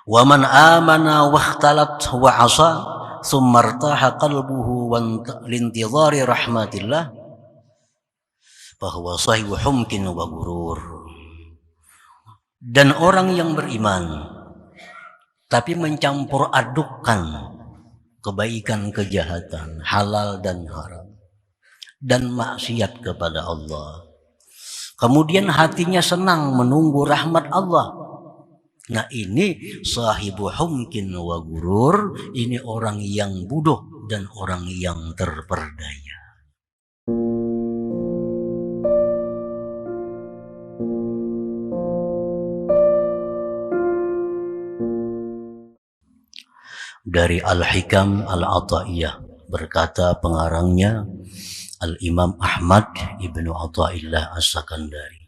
Wa man amana wa ikhtalat wa 'asa thumma irtaha qalbuhu wa lintidhari rahmatillah fahuwa sahibu humkin wa gurur. Dan orang yang beriman tapi mencampur adukkan kebaikan kejahatan, halal dan haram, dan maksiat kepada Allah, kemudian hatinya senang menunggu rahmat Allah. Nah ini sahibu humkin wa gurur, ini orang yang bodoh dan orang yang terperdaya. Dari Al-Hikam Al-Ata'iyah, berkata pengarangnya Al-Imam Ahmad Ibnu Athaillah As-Sakandari,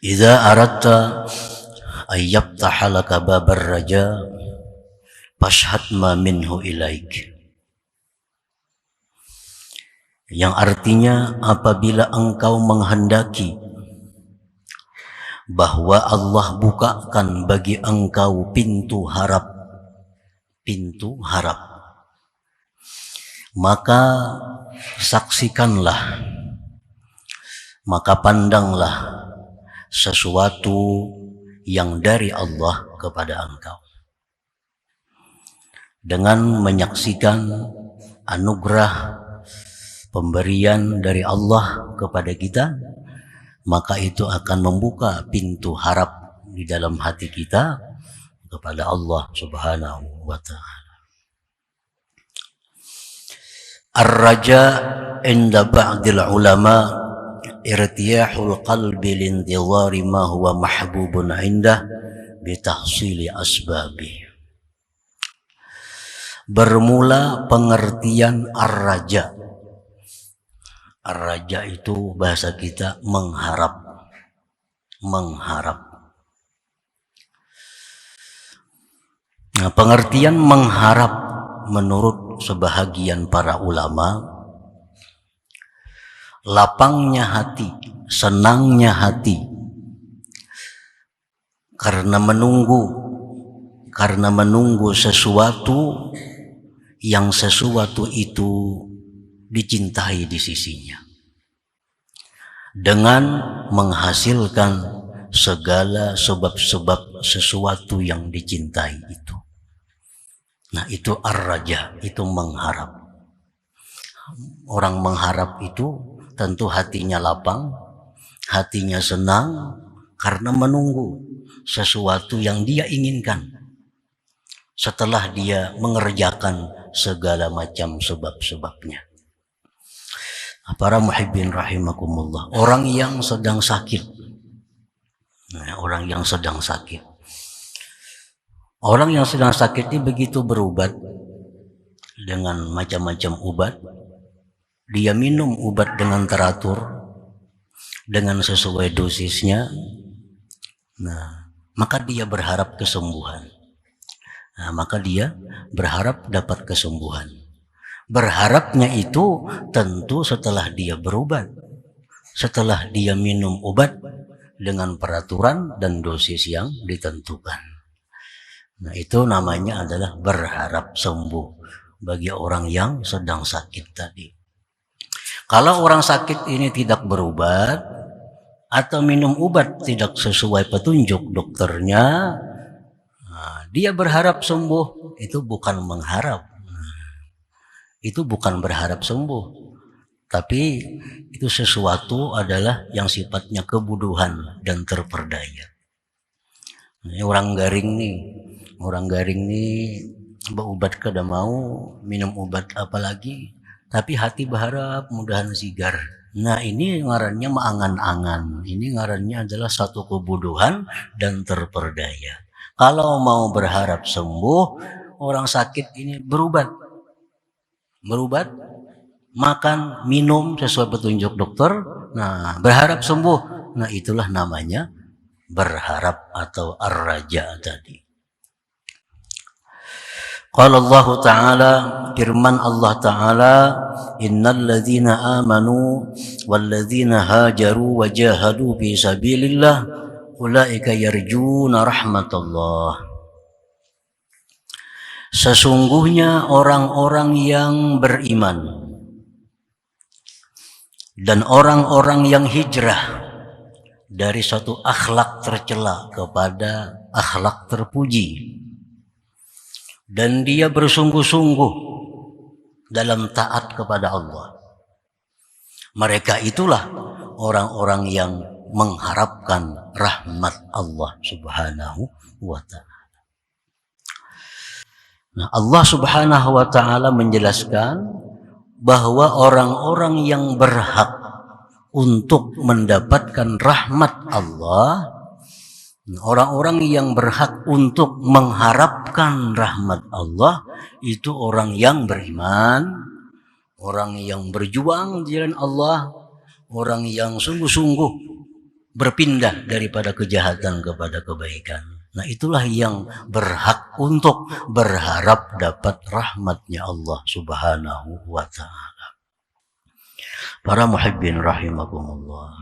"Idza aradta an yaftaha laka babar raja fashhad ma minhu ilaik." Yang artinya, apabila engkau menghendaki bahwa Allah bukakan bagi engkau pintu harap, maka saksikanlah, maka pandanglah sesuatu yang dari Allah kepada engkau. Dengan menyaksikan anugerah pemberian dari Allah kepada kita, maka itu akan membuka pintu harap di dalam hati kita kepada Allah Subhanahu wa ta'ala. Ar-raja inda ba'dil ulama irtiyahul qalbi lintidhari ma huwa mahbubun indah bitahsili asbabi. Bermula pengertian ar-raja. Ar-raja itu bahasa kita mengharap. Nah, pengertian mengharap menurut sebahagian para ulama, lapangnya hati, senangnya hati karena menunggu sesuatu yang sesuatu itu dicintai di sisinya, dengan menghasilkan segala sebab-sebab sesuatu yang dicintai itu. Nah itu ar-raja, itu mengharap. Orang mengharap itu tentu hatinya lapang, hatinya senang karena menunggu sesuatu yang dia inginkan setelah dia mengerjakan segala macam sebab-sebabnya. Para muhibbin rahimakumullah, orang yang sedang sakit, orang yang sedang sakit ini begitu berobat dengan macam-macam obat, dia minum obat dengan teratur, dengan sesuai dosisnya, nah maka dia berharap kesembuhan. Maka dia berharap dapat kesembuhan. Berharapnya itu tentu setelah dia berobat, setelah dia minum obat dengan peraturan dan dosis yang ditentukan. Nah itu namanya adalah berharap sembuh bagi orang yang sedang sakit tadi. Kalau orang sakit ini tidak berobat atau minum obat tidak sesuai petunjuk dokternya, dia berharap sembuh, itu bukan mengharap. Itu bukan berharap sembuh, tapi itu sesuatu adalah yang sifatnya kebodohan dan terperdaya. Ini orang garing nih berobat kada mau, minum obat apalagi, tapi hati berharap mudahan sigar. Nah ini ngarannya maangan-angan, ini ngarannya adalah satu kebodohan dan terperdaya. Kalau mau berharap sembuh, orang sakit ini berobat, makan, minum sesuai petunjuk dokter, nah berharap sembuh. Nah itulah namanya berharap atau ar-raja tadi. Qala Allah Ta'ala, firman Allah Ta'ala, innal ladzina amanu wal ladzina hajaru wa jahadu fi sabilillah ulaika yarjuna rahmatullah. Sesungguhnya orang-orang yang beriman dan orang-orang yang hijrah dari suatu akhlak tercela kepada akhlak terpuji, dan dia bersungguh-sungguh dalam taat kepada Allah, mereka itulah orang-orang yang mengharapkan rahmat Allah Subhanahu wa ta'ala. Nah, Allah Subhanahu wa ta'ala menjelaskan bahwa orang-orang yang berhak untuk mendapatkan rahmat Allah, orang-orang yang berhak untuk mengharapkan rahmat Allah, itu orang yang beriman, orang yang berjuang di jalan Allah, orang yang sungguh-sungguh berpindah daripada kejahatan kepada kebaikan. Nah, itulah yang berhak untuk berharap dapat rahmatnya Allah Subhanahu wa ta'ala. Para muhibbin rahimakumullah.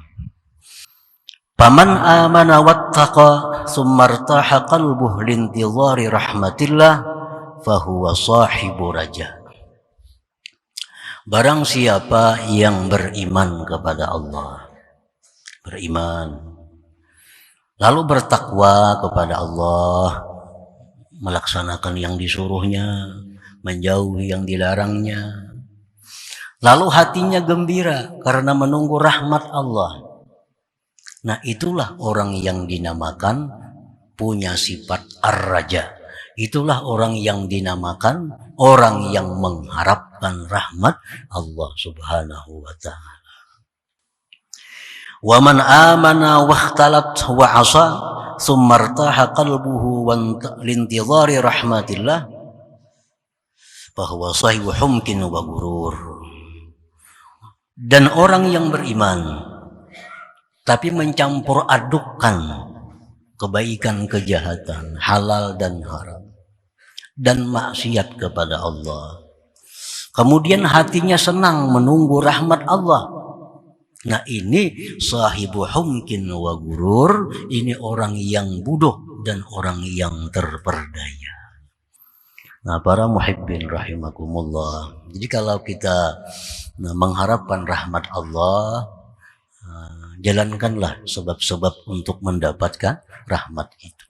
Faman amana wattaqa summa irtaha qalbuhu lintidhari rahmatillah fahuwa sahibu raja. Barang siapa yang beriman kepada Allah, beriman, lalu bertakwa kepada Allah, melaksanakan yang disuruhnya, menjauhi yang dilarangnya, lalu hatinya gembira karena menunggu rahmat Allah. Nah, itulah orang yang dinamakan punya sifat ar-raja. Itulah orang yang dinamakan orang yang mengharapkan rahmat Allah Subhanahu wa ta'ala. Wa man amana wakhtalat wa 'asa summa irtaha qalbuhu lintidhari rahmatillah fahuwa sahibu humkin wa gurur. Dan orang yang beriman tapi mencampur adukkan kebaikan kejahatan, halal dan haram, dan maksiat kepada Allah, kemudian hatinya senang menunggu rahmat Allah. Nah, ini sahibu humkin wa gurur, ini orang yang bodoh dan orang yang terperdaya. Nah, para muhibbin rahimakumullah. Jadi kalau kita mengharapkan rahmat Allah, jalankanlah sebab-sebab untuk mendapatkan rahmat itu.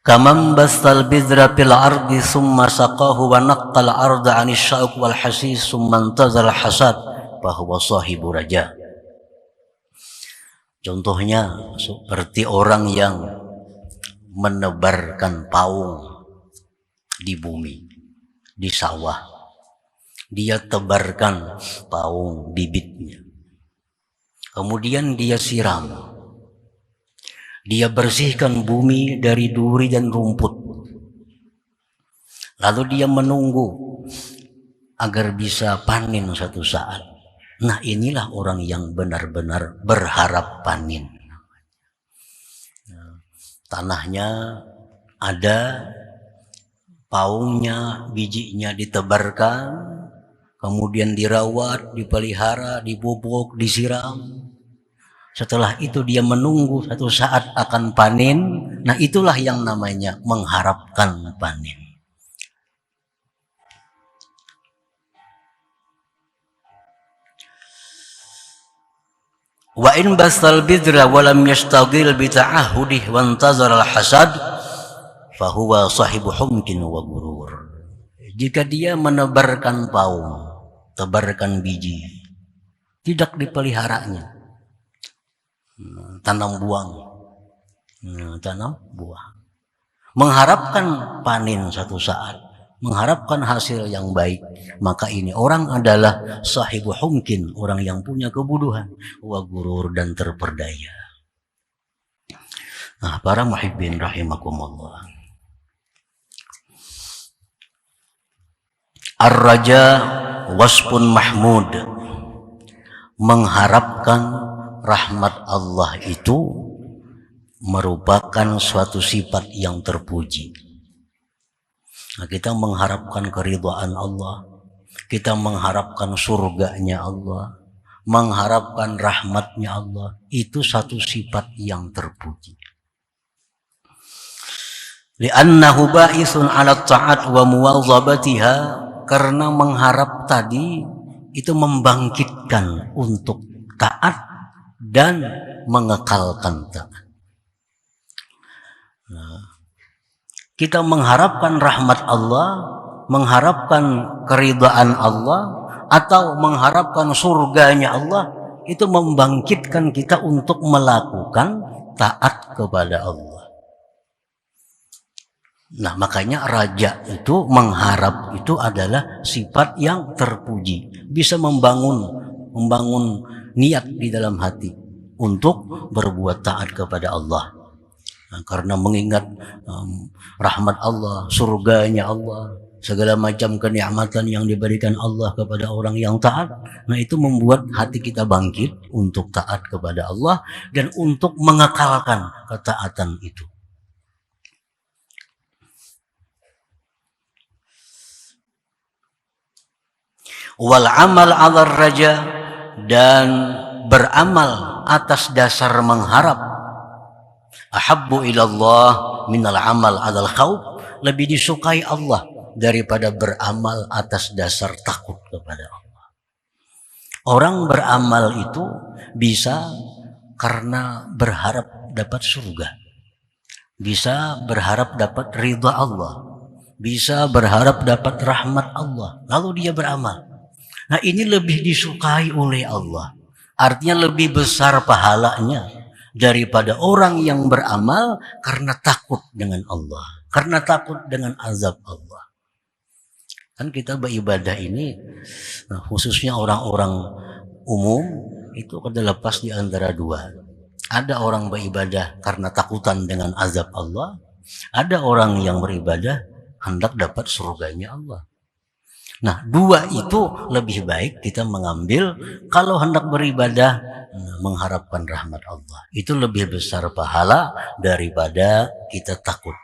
Kamam bastal bidra fil ardi summa saqahu wa naqqal arda 'anil syauq wal hasis summa intazal hasad bahwa sahibu raja. Contohnya seperti orang yang menebarkan paung di bumi, di sawah. Dia tebarkan paung bibitnya. Kemudian dia siram. Dia bersihkan bumi dari duri dan rumput. Lalu dia menunggu agar bisa panen suatu saat. Nah, inilah orang yang benar-benar berharap panen. Tanahnya ada, paungnya, bijinya ditebarkan, kemudian dirawat, dipelihara, dibobok, disiram. Setelah itu dia menunggu satu saat akan panen. Nah, itulah yang namanya mengharapkan panen. Wa in basal bidra wa lam yashtagil bi ta'ahudih wa intazara al-hasad fa huwa sahibu humkin wa gurur. Jika dia menebarkan paung, tebarkan biji, tidak dipeliharanya, tanam buah, mengharapkan panen satu saat, mengharapkan hasil yang baik, maka ini orang adalah sahibu humkin, orang yang punya kebodohan, wa gurur, dan terperdaya. Nah, para muhibbin rahimakumullah. Ar-raja wasfun mahmud. Mengharapkan rahmat Allah itu merupakan suatu sifat yang terpuji. Nah, kita mengharapkan keridhaan Allah, kita mengharapkan surganya Allah, mengharapkan rahmatnya Allah, itu satu sifat yang terpuji. Li'annahu ba'isun 'ala ta'at wa muwazabatiha, karena mengharap tadi itu membangkitkan untuk taat dan mengekalkan taat. Kita mengharapkan rahmat Allah, mengharapkan keridhaan Allah, atau mengharapkan surganya Allah, itu membangkitkan kita untuk melakukan taat kepada Allah. Nah, makanya raja itu mengharap itu adalah sifat yang terpuji, bisa membangun niat di dalam hati untuk berbuat taat kepada Allah. Nah, karena mengingat rahmat Allah, surganya Allah, segala macam kenikmatan yang diberikan Allah kepada orang yang taat. Nah, itu membuat hati kita bangkit untuk taat kepada Allah dan untuk mengekalkan ketaatan itu. Wal amal 'ala raja, dan beramal atas dasar mengharap. Ahabbu ilallah minal amal 'alal khauf, lebih disukai Allah daripada beramal atas dasar takut kepada Allah. Orang beramal itu bisa karena berharap dapat surga, bisa berharap dapat ridha Allah, bisa berharap dapat rahmat Allah, lalu dia beramal. Nah, ini lebih disukai oleh Allah, artinya lebih besar pahalanya daripada orang yang beramal karena takut dengan Allah, karena takut dengan azab Allah. Kan kita beribadah ini, khususnya orang-orang umum, itu terlepas di antara dua. Ada orang beribadah karena takutan dengan azab Allah, ada orang yang beribadah hendak dapat surganya Allah. Nah, dua itu lebih baik kita mengambil kalau hendak beribadah mengharapkan rahmat Allah. Itu lebih besar pahala daripada kita takut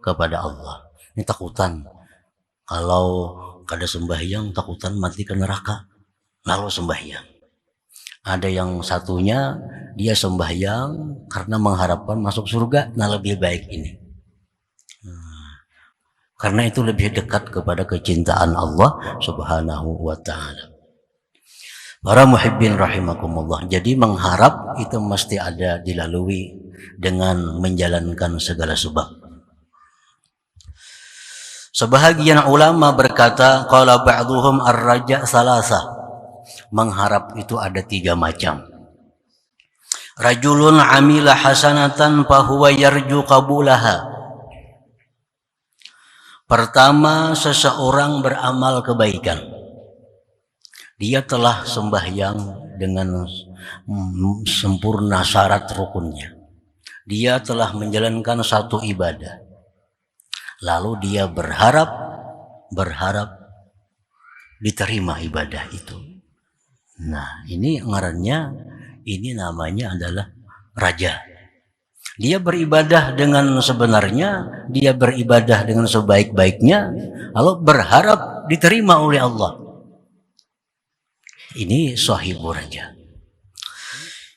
kepada Allah. Ini takutan. Kalau kada sembahyang takutan mati ke neraka, lalu sembahyang. Ada yang satunya dia sembahyang karena mengharapkan masuk surga, nah lebih baik ini. Karena itu lebih dekat kepada kecintaan Allah Subhanahu wa ta'ala. Para muhibbin rahimakumullah. Jadi mengharap itu mesti ada dilalui dengan menjalankan segala sebab. Sebahagian ulama berkata, qala ba'dhum ar-raja salasa. Mengharap itu ada 3 macam. Rajulun amila hasanatan fahuwa yarju qabulaha. Pertama, seseorang beramal kebaikan. Dia telah sembahyang dengan sempurna syarat rukunnya. Dia telah menjalankan satu ibadah. Lalu dia berharap diterima ibadah itu. Nah, ini ngarannya, ini namanya adalah raja. Dia beribadah dengan sebenarnya, dia beribadah dengan sebaik-baiknya, lalu berharap diterima oleh Allah. Ini sahibur raja.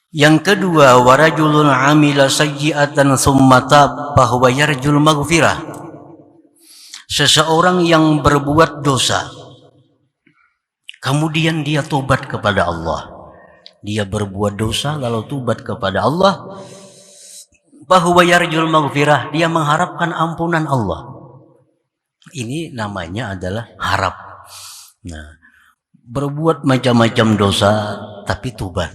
Yang kedua, warajulun amila sayyi'atan tsumma taba fahuwa yarjul maghfirah. Seseorang yang berbuat dosa, kemudian dia tobat kepada Allah. Dia berbuat dosa lalu tobat kepada Allah. Fahuwa yarjul maghfirah, dia mengharapkan ampunan Allah. Ini namanya adalah harap. Nah, berbuat macam-macam dosa tapi tobat.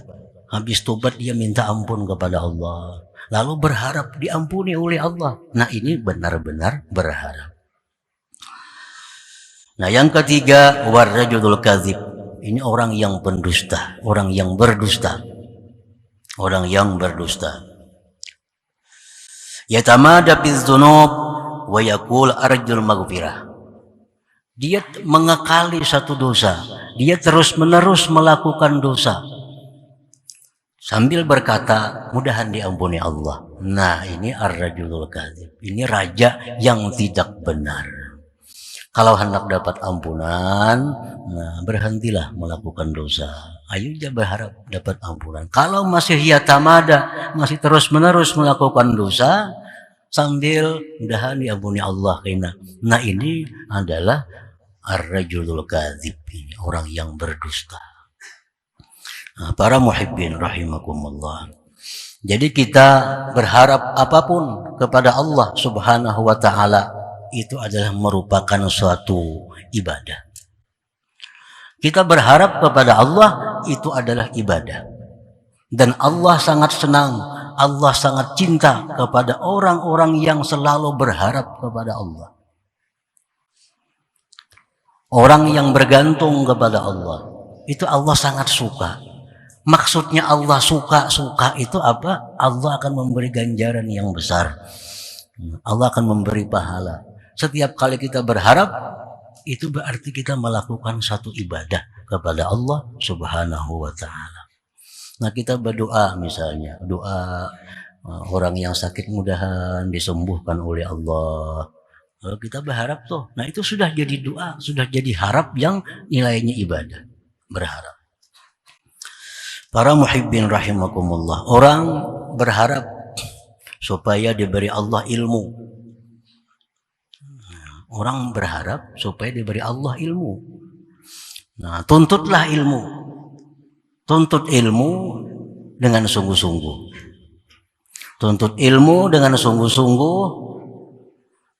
Habis tobat dia minta ampun kepada Allah, lalu berharap diampuni oleh Allah. Nah, ini benar-benar berharap. Nah, yang ketiga, warajulul kadzib. Ini orang yang pendusta, orang yang berdusta. Orang yang berdusta. Yatamada bidzunub wa yaqul arjul maghfirah. Dia mengekali satu dosa, dia terus-menerus melakukan dosa sambil berkata, mudahan diampuni Allah. Nah, ini ar-rajulul kadzib. Ini raja yang tidak benar. Kalau hendak dapat ampunan, nah berhentilah melakukan dosa. Ayo aja berharap dapat ampunan. Kalau masih hiatamada, masih terus-menerus melakukan dosa, sambil mudahan diampuni Allah kena. Nah ini adalah ar-rajulul kadzib, orang yang berdusta. Nah, para muhibbin rahimakumullah. Jadi kita berharap apapun kepada Allah Subhanahu wa taala itu adalah merupakan suatu ibadah. Kita berharap kepada Allah itu adalah ibadah. Dan Allah sangat senang, Allah sangat cinta kepada orang-orang yang selalu berharap kepada Allah. Orang yang bergantung kepada Allah, itu Allah sangat suka. Maksudnya Allah suka itu apa? Allah akan memberi ganjaran yang besar. Allah akan memberi pahala. Setiap kali kita berharap, itu berarti kita melakukan satu ibadah kepada Allah Subhanahu wa taala. Nah, kita berdoa misalnya, doa orang yang sakit mudahan disembuhkan oleh Allah. Kalau kita berharap tuh, nah itu sudah jadi doa, sudah jadi harap yang nilainya ibadah, berharap. Para muhibbin rahimakumullah, orang berharap supaya diberi Allah ilmu. Orang berharap supaya diberi Allah ilmu. Nah, tuntutlah ilmu. Tuntut ilmu dengan sungguh-sungguh. Tuntut ilmu dengan sungguh-sungguh,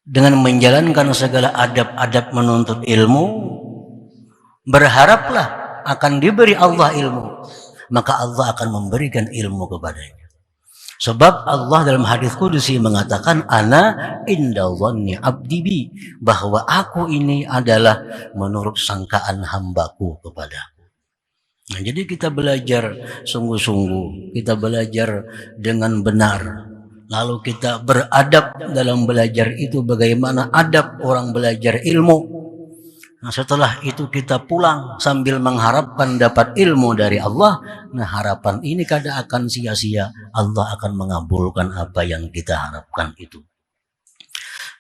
dengan menjalankan segala adab-adab menuntut ilmu. Berharaplah akan diberi Allah ilmu. Maka Allah akan memberikan ilmu kepadanya. Sebab Allah dalam hadis qudsi mengatakan, ana inda dhanni abdi bi, bahwa aku ini adalah menurut sangkaan hambaku kepadaku. Nah, jadi kita belajar sungguh-sungguh, kita belajar dengan benar. Lalu kita beradab dalam belajar itu, bagaimana adab orang belajar ilmu. Nah, setelah itu kita pulang sambil mengharapkan dapat ilmu dari Allah. Nah, harapan ini kadang akan sia-sia. Allah akan mengabulkan apa yang kita harapkan itu.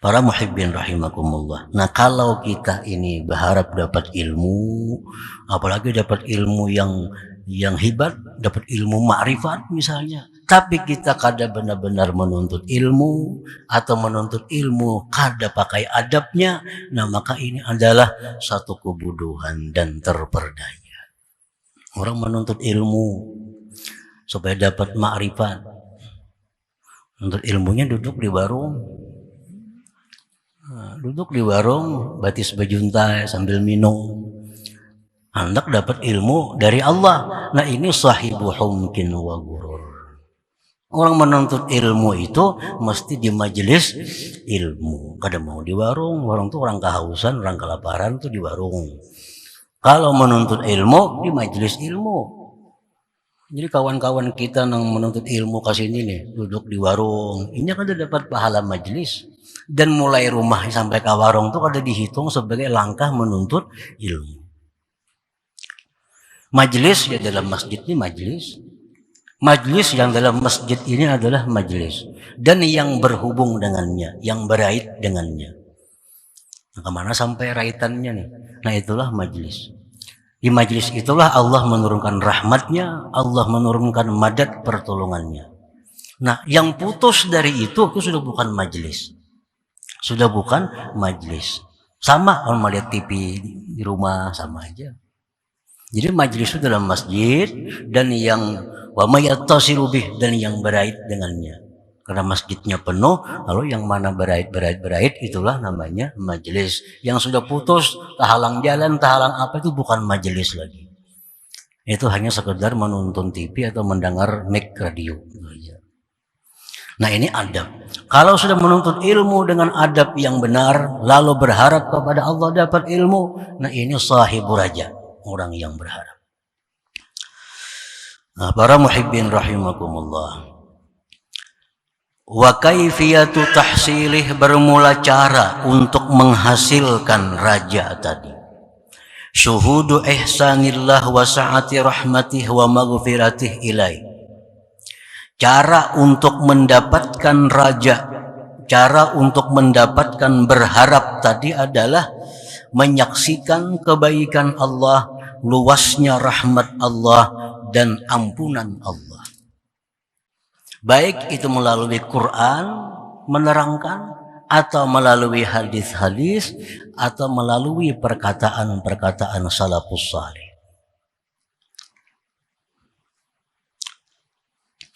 Para muhibbin rahimakumullah. Nah, kalau kita ini berharap dapat ilmu, apalagi dapat ilmu yang hebat, dapat ilmu ma'rifat misalnya, tapi kita kada benar-benar menuntut ilmu atau menuntut ilmu kada pakai adabnya, nah maka ini adalah satu kebodohan dan terperdaya. Orang menuntut ilmu supaya dapat ma'rifat, menuntut ilmunya duduk di warung. Duduk di warung, batis bejuntai sambil minum. Hendak dapat ilmu dari Allah. Nah, ini sahibu humkin wa gurur. Orang menuntut ilmu itu mesti di majelis ilmu. Kadang mau di warung, warung tuh orang kehausan, orang kelaparan tuh di warung. Kalau menuntut ilmu di majelis ilmu. Jadi kawan-kawan kita yang menuntut ilmu kasih ini nih, duduk di warung. Ini kan dapat pahala majelis. Dan mulai rumah sampai ke warung tuh kada dihitung sebagai langkah menuntut ilmu. Majelis ya dalam masjid ini majelis. Majelis yang dalam masjid ini adalah majelis. Dan yang berhubung dengannya, yang berait dengannya. Nah, kemana sampai raitannya nih? Nah, itulah majelis. Di majelis itulah Allah menurunkan rahmatnya, Allah menurunkan madad pertolongannya. Nah, yang putus dari itu sudah bukan majelis. Sudah bukan majelis. Sama orang melihat TV di rumah, sama aja. Jadi majelis itu dalam masjid, dan yang wa mayattasilu bih, dan yang berait dengannya. Karena masjidnya penuh, lalu yang mana berait itulah namanya majelis. Yang sudah putus, tahalang jalan, tahalang apa, itu bukan majelis lagi. Itu hanya sekedar menonton TV atau mendengar mic radio. Nah, ini adab. Kalau sudah menuntut ilmu dengan adab yang benar, lalu berharap kepada Allah dapat ilmu, nah ini sahibu raja, orang yang berharap. Nah, para muhibbin rahimakumullah. Wa kaifiyatu tahsilih, bermula cara untuk menghasilkan raja tadi. Syuhudu ihsanillah wa sa'ati rahmatih wa maghfiratih ilaih. Cara untuk mendapatkan raja, cara untuk mendapatkan berharap tadi adalah menyaksikan kebaikan Allah, luasnya rahmat Allah dan ampunan Allah. Baik itu melalui Quran menerangkan, atau melalui hadis-hadis, atau melalui perkataan-perkataan salafus salih.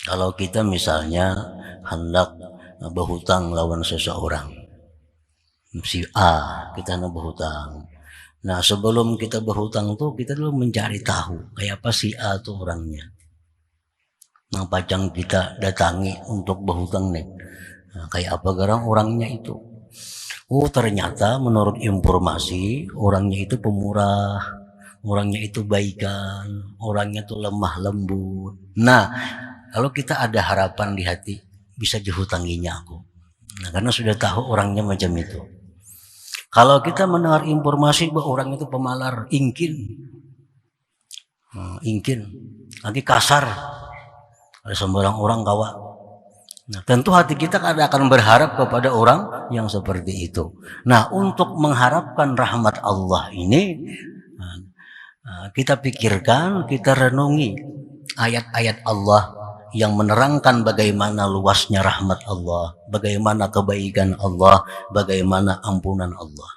Kalau kita misalnya hendak berhutang lawan seseorang, si A, kita nak berhutang. Nah, sebelum kita berhutang tuh kita dulu mencari tahu kayak apa si A tuh orangnya. Nah, pacang kita datangi untuk berhutang nih. Nah, kayak apa garang orangnya itu? Oh, ternyata menurut informasi orangnya itu pemurah, orangnya itu baikan, orangnya tuh lemah lembut. Nah, kalau kita ada harapan di hati, bisa dihutanginya aku. Nah, karena sudah tahu orangnya macam itu. Kalau kita mendengar informasi bahwa orang itu pemalar, ingkin, lagi kasar, ada sembarang orang kawa. Nah, tentu hati kita akan berharap kepada orang yang seperti itu. Nah, untuk mengharapkan rahmat Allah ini, kita pikirkan, kita renungi ayat-ayat Allah yang menerangkan bagaimana luasnya rahmat Allah, bagaimana kebaikan Allah, bagaimana ampunan Allah.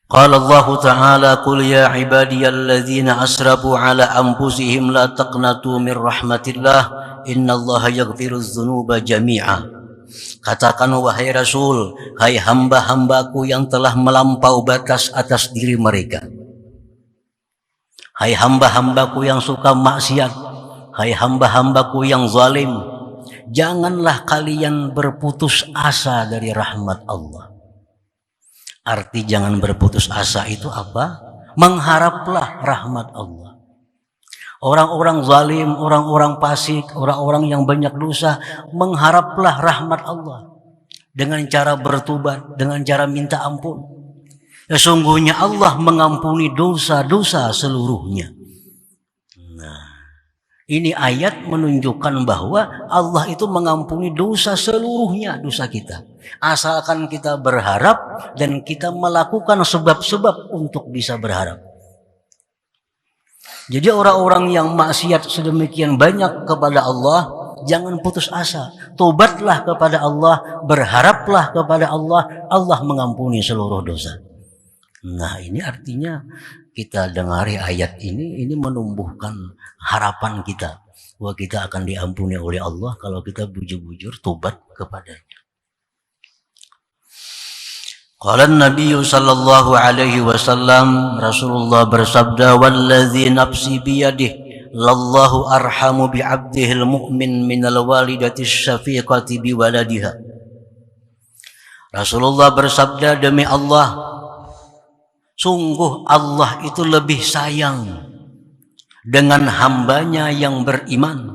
Qala Allah Ta'ala, qul ya ibadiyalladzina asrafu ala anfusihim la taqnatu min rahmatillah, innallaha yaghfirudz dzunuba jami'a. Katakan wahai Rasul, hai hamba-hambaku yang telah melampau batas atas diri mereka. Hai hamba-hambaku yang suka maksiat, hai hamba-hambaku yang zalim, janganlah kalian berputus asa dari rahmat Allah. Arti jangan berputus asa itu apa? Mengharaplah rahmat Allah. Orang-orang zalim, orang-orang fasik, orang-orang yang banyak dosa, mengharaplah rahmat Allah dengan cara bertobat, dengan cara minta ampun. Sesungguhnya Allah mengampuni dosa-dosa seluruhnya. Ini ayat menunjukkan bahwa Allah itu mengampuni dosa seluruhnya, dosa kita. Asalkan kita berharap dan kita melakukan sebab-sebab untuk bisa berharap. Jadi orang-orang yang maksiat sedemikian banyak kepada Allah, jangan putus asa. Tobatlah kepada Allah, berharaplah kepada Allah, Allah mengampuni seluruh dosa. Nah, ini artinya kita dengari ayat ini menumbuhkan harapan kita bahwa kita akan diampuni oleh Allah kalau kita bujur-bujur tobat kepadanya. Qala Nabi sallallahu alaihi wasallam, Rasulullah bersabda, wallazi nafsi biyadihi lallahu arhamu bi 'abdihil mu'min minal walidati syafiqati bi waladiha. Rasulullah bersabda, demi Allah, sungguh Allah itu lebih sayang dengan hambanya yang beriman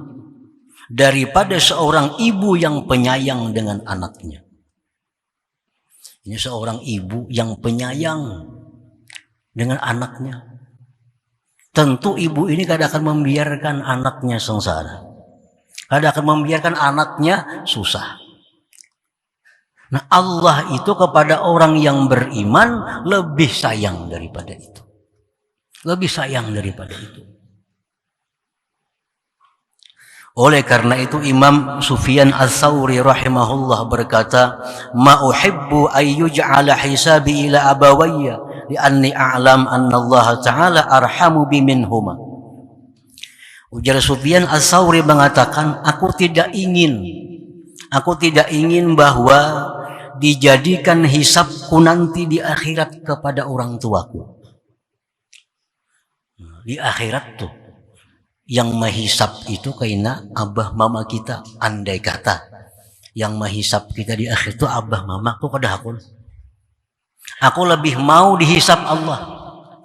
daripada seorang ibu yang penyayang dengan anaknya. Ini seorang ibu yang penyayang dengan anaknya. Tentu ibu ini kadang akan membiarkan anaknya sengsara, kadang akan membiarkan anaknya susah. Nah, Allah itu kepada orang yang beriman lebih sayang daripada itu. Lebih sayang daripada itu. Oleh karena itu Imam Sufyan Ats-Tsauri rahimahullah berkata, "Ma uhibbu ay yuj'ala hisabi ila abawayya li'anni a'lam anna Allah Ta'ala arhamu bi minhuma." Ujar Sufyan Ats-Tsauri mengatakan, aku tidak ingin bahwa dijadikan hisabku nanti di akhirat kepada orang tuaku. Di akhirat tuh yang menghisab itu karena abah mama kita, andai kata yang menghisab kita di akhir itu abah mama aku kada aku lebih mau dihisab Allah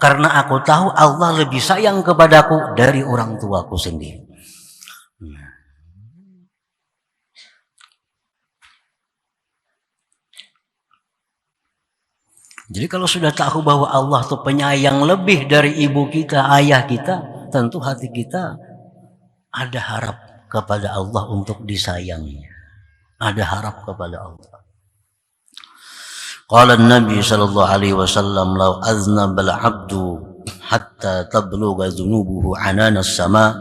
karena aku tahu Allah lebih sayang kepadaku dari orang tuaku sendiri. Jadi kalau sudah tahu bahwa Allah itu penyayang lebih dari ibu kita, ayah kita, tentu hati kita ada harap kepada Allah untuk disayangi. Ada harap kepada Allah. Qala Nabi sallallahu alaihi wasallam, "Law aznaba al-'abdu hatta tablugha dhunubuhu 'anana as-sama'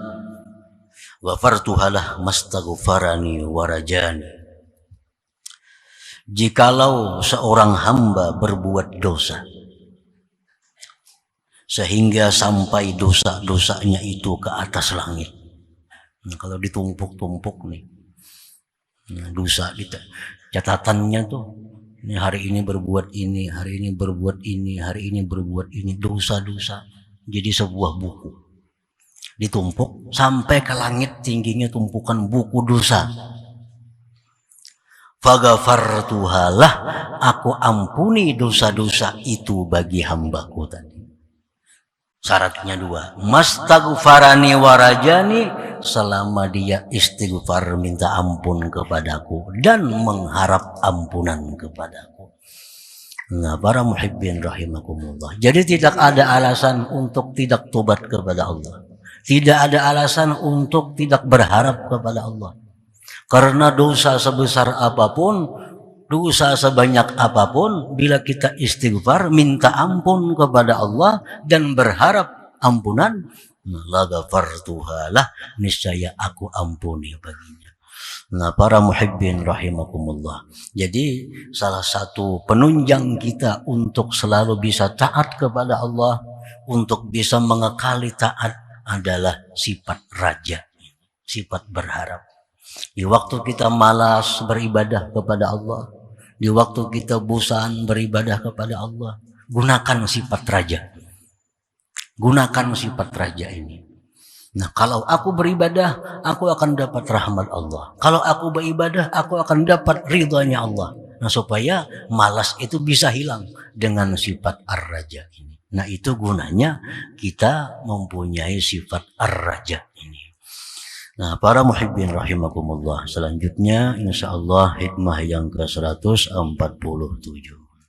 ghafartuha lah mastaghfarani wa rajani." Jikalau seorang hamba berbuat dosa sehingga sampai dosa-dosanya itu ke atas langit. Nah, kalau ditumpuk-tumpuk nih, nah, dosa kita catatannya tuh, ini hari ini berbuat ini, hari ini berbuat ini, hari ini berbuat ini, dosa-dosa jadi sebuah buku. Ditumpuk sampai ke langit tingginya tumpukan buku dosa. Faghafartuhalah, aku ampuni dosa-dosa itu bagi hambaku tadi. Syaratnya dua, mastaghfarani warajani, selama dia istighfar minta ampun kepadaku dan mengharap ampunan kepadaku. Nah, para muhibbin rahimakumullah, jadi tidak ada alasan untuk tidak tobat kepada Allah, tidak ada alasan untuk tidak berharap kepada Allah, karena dosa sebesar apapun, dosa sebanyak apapun, bila kita istighfar, minta ampun kepada Allah dan berharap ampunan, la ghafartuhalah, niscaya aku ampuni baginya. Nah, para muhibbin rahimakumullah, jadi salah satu penunjang kita untuk selalu bisa taat kepada Allah, untuk bisa mengekali taat, adalah sifat raja, sifat berharap. Di waktu kita malas beribadah kepada Allah, di waktu kita bosan beribadah kepada Allah, gunakan sifat raja. Gunakan sifat raja ini. Nah, kalau aku beribadah, aku akan dapat rahmat Allah. Kalau aku beribadah, aku akan dapat ridhanya Allah. Nah, supaya malas itu bisa hilang dengan sifat ar-raja ini. Nah, itu gunanya kita mempunyai sifat ar-raja ini. Nah, para muhibbin rahimakumullah, selanjutnya insyaallah hikmah yang ke-147.